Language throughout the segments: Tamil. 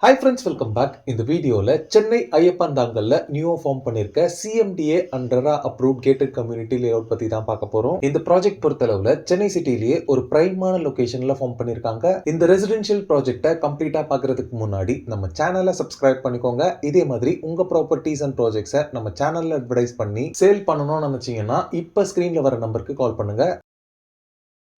Hi friends, welcome back. இந்த வீடியோவில் சென்னை ஐயப்பந்தாங்கல்ல நியூ ஃபார்ம் பண்ணியிருக்க சிஎம்டிஏ அண்டரா அப்ரூவ்ட் கேட்டட் கம்யூனிட்டி லேஅவுட் பற்றி தான் பார்க்க போகிறோம். இந்த ப்ராஜெக்ட் பொறுத்தளவில் சென்னை சிட்டிலேயே ஒரு பிரைமான லொகேஷனில் ஃபார்ம் பண்ணியிருக்காங்க. இந்த ரெசிடென்ஷியல் ப்ராஜெக்டை கம்ப்ளீட்டாக பார்க்கறதுக்கு முன்னாடி நம்ம சேனலை சப்ஸ்கிரைப் பண்ணிக்கோங்க. இதே மாதிரி உங்கள் ப்ராப்பர்ட்டிஸ் அண்ட் ப்ராஜெக்ட்ஸை நம்ம சேனலில் அட்வர்டைஸ் பண்ணி சேல் பண்ணணும்னு நினச்சிங்கன்னா இப்போ ஸ்க்ரீனில் வர நம்பருக்கு கால் பண்ணுங்க.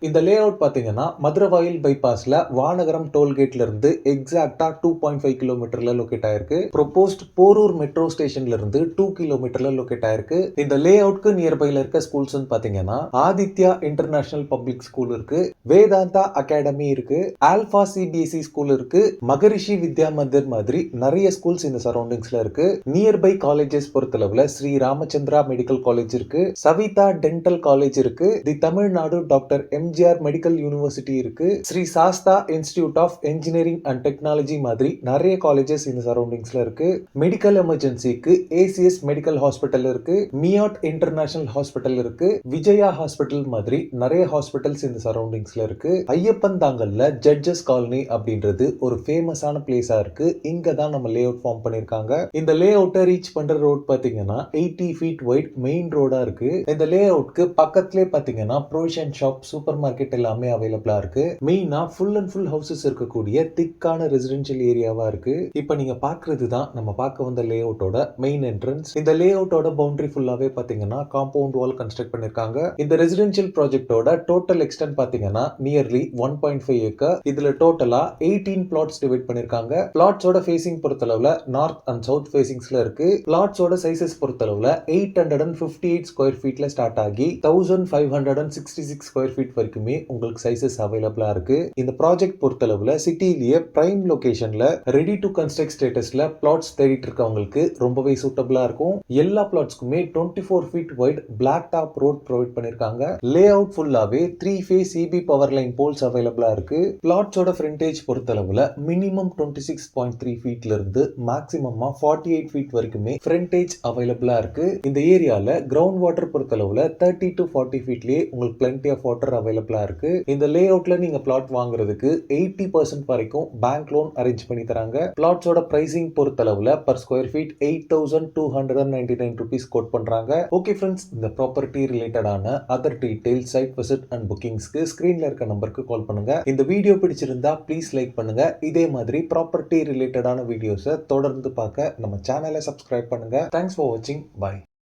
இந்த லே அவுட் பார்த்தீங்கன்னா மதுரவாயில் பைபாஸ்ல வானகரம் டோல்கேட்ல இருந்து எக்ஸாக்டா 2.5 கிலோமீட்டர்ல லொகேட் ஆயிருக்கு. ப்ரொபோஸ்ட் போரூர் மெட்ரோ ஸ்டேஷன்ல இருந்து 2 கிலோமீட்டர்ல லொகேட் ஆயிருக்கு. இந்த லே அவுட்க்கு நியர்பைல இருக்க ஸ்கூல்ஸ் பாத்தீங்கன்னா ஆதித்யா இன்டர்நேஷனல் பப்ளிக் ஸ்கூல் இருக்கு, வேதாந்தா அகாடமி இருக்கு, ஆல்பா சிபிஎஸ்இ ஸ்கூல் இருக்கு, மகரிஷி வித்யா மந்திர் மாதிரி நிறைய ஸ்கூல்ஸ் இந்த சரௌண்டிங்ஸ்ல இருக்கு. நியர்பை காலேஜஸ் பொறுத்தளவுல ஸ்ரீ ராமச்சந்திரா மெடிக்கல் காலேஜ் இருக்கு, சவிதா டென்டல் காலேஜ் இருக்கு, the Tamil Nadu doctor MGR medical university இருக்கு, Sri Sastha institute of engineering and technology மாதிரி நிறைய காலேஜஸ் இந்த சரௌண்டிங்ஸ்ல இருக்கு. மெடிக்கல் எமர்ஜென்சிக்கு ஏசிஎஸ் மெடிக்கல் ஹாஸ்பிட்டல் இருக்கு, மியாட் இன்டர்நேஷனல் ஹாஸ்பிட்டல் இருக்கு, விஜயா ஹாஸ்பிட்டல் மாதிரி நிறைய ஹாஸ்பிட்டல்ஸ் இந்த சரௌண்டிங்ஸ்ல இருக்கு. ஐயப்பந்தாங்கல்ல ஜட்ஜஸ் காலனி அப்படின்றது ஒரு ஃபேமஸான பிளேஸா இருக்கு. இங்க தான் நம்ம லே அவுட் ஃபார்ம் பண்ணிருக்காங்க. இந்த லே அவுட்டை ரீச் பண்ற ரோட் பாத்தீங்கன்னா 80 ஃபீட் வைட் மெயின் ரோடா இருக்கு. இந்த லே அவுட்க்கு பக்கத்திலே பாத்தீங்கன்னா ப்ரொவிஷன் ஷாப், சூப்பர் மார்க்கெட் எல்லாமே அவைலபிளா இருக்கு. மெயினா ஃபுல் அண்ட் ஃபுல் ஹவுசஸ் இருக்கக்கூடிய திக்கான ரெசிடென்ஷியல் ஏரியாவா இருக்கு. இப்போ நீங்க பாக்குறது தான் நம்ம பார்க்க வந்த லே அவுட்டோட மெயின் என்ட்ரன்ஸ். இந்த லே அவுட்டோட பவுண்டரி ஃபுல்லாவே பாத்தீங்கன்னா காம்பவுண்ட் வால் கன்ஸ்ட்ரக்ட் பண்ணிருக்காங்க. இந்த ரெசிடென்ஷியல் ப்ராஜெக்டோட டோட்டல் எக்ஸ்டென்ட் பாத்தீங்கன்னா நியர்லி 1.5 ஏக்கர். இதுல டோட்டலா 18 பிளாட்ஸ் டிவைட் பண்ணிருக்காங்க. பிளாட்ஸோட ஃபேசிங் பொறுத்தளவுல நார்த் அண்ட் சவுத் ஃபேசிங்ஸ்ல இருக்கு. பிளாட்ஸோட சைசஸ் பொறுத்தளவுல 858 ஸ்கொயர் ஃபீட்ல ஸ்டார்ட் ஆகி 1566 ஸ்கொயர் ஃபீட் வரைக்குமே உங்களுக்கு சைசஸ் அவைலபிளா இருக்கு. இந்த ப்ராஜெக்ட் பொறுத்தளவுல சிட்டிலேயே பிரைம் லொகேஷன்ல ரெடி டு கன்ஸ்ட்ரக்ட் ஸ்டேட்டஸ்ல பிளாட்ஸ் தேடிட்டு இருக்கவங்களுக்கு ரொம்பவே சூட்டபிளா இருக்கும். எல்லா பிளாட்ஸ்க்குமே 24 feet wide black top road provide பண்ணிருக்காங்க. லே அவுட் ஃபுல்லாவே 3 phase EB power line poles அவைலபிளா இருக்கு. பிளாட்ஸோட ஃப்ரண்டேஜ் பொறுத்தளவுல மினிமம் 26.3 ஃபீட்ல இருந்து மேக்ஸிமமா 48 ஃபீட் வரைக்குமே ஃப்ரண்டேஜ் அவைலபிளா இருக்கு. இந்த ஏரியால கிரவுண்ட் வாட்டர் பொறுத்தளவுல 30 to 40 ஃபீட்லயே உங்களுக்கு plenty ஆஃப் வாட்டர் அவைலபிளா இருக்கு. இந்த லே அவுட்ல நீங்க பிளாட் வாங்குறதுக்கு 80% வரைக்கும் பேங்க் லோன் அரேஞ்ச் பண்ணி தராங்க. பிளாட்ஸோட பிரைசிங் பொறுத்தளவுல per square feet 8,299 rupees quote பண்றாங்க. ஓகே ஃப்ரெண்ட்ஸ், இந்த ப்ராப்பர்ட்டி ரிலேட்டடான other detail, site visit and புக்கிங்ஸ்க்கு ஸ்கிரீன்ல இருக்க நம்பருக்கு கால் பண்ணுங்க. இந்த வீடியோ பிடிச்சிருந்தா ப்ளீஸ் லைக் பண்ணுங்க. இதே மாதிரி ப்ராப்பர்ட்டி ரிலேட்டடான வீடியோஸை தொடர்ந்து பார்க்க நம்ம சேனலை சப்ஸ்கிரைப் பண்ணுங்க. தேங்க்ஸ் ஃபார் வாட்சிங். பை.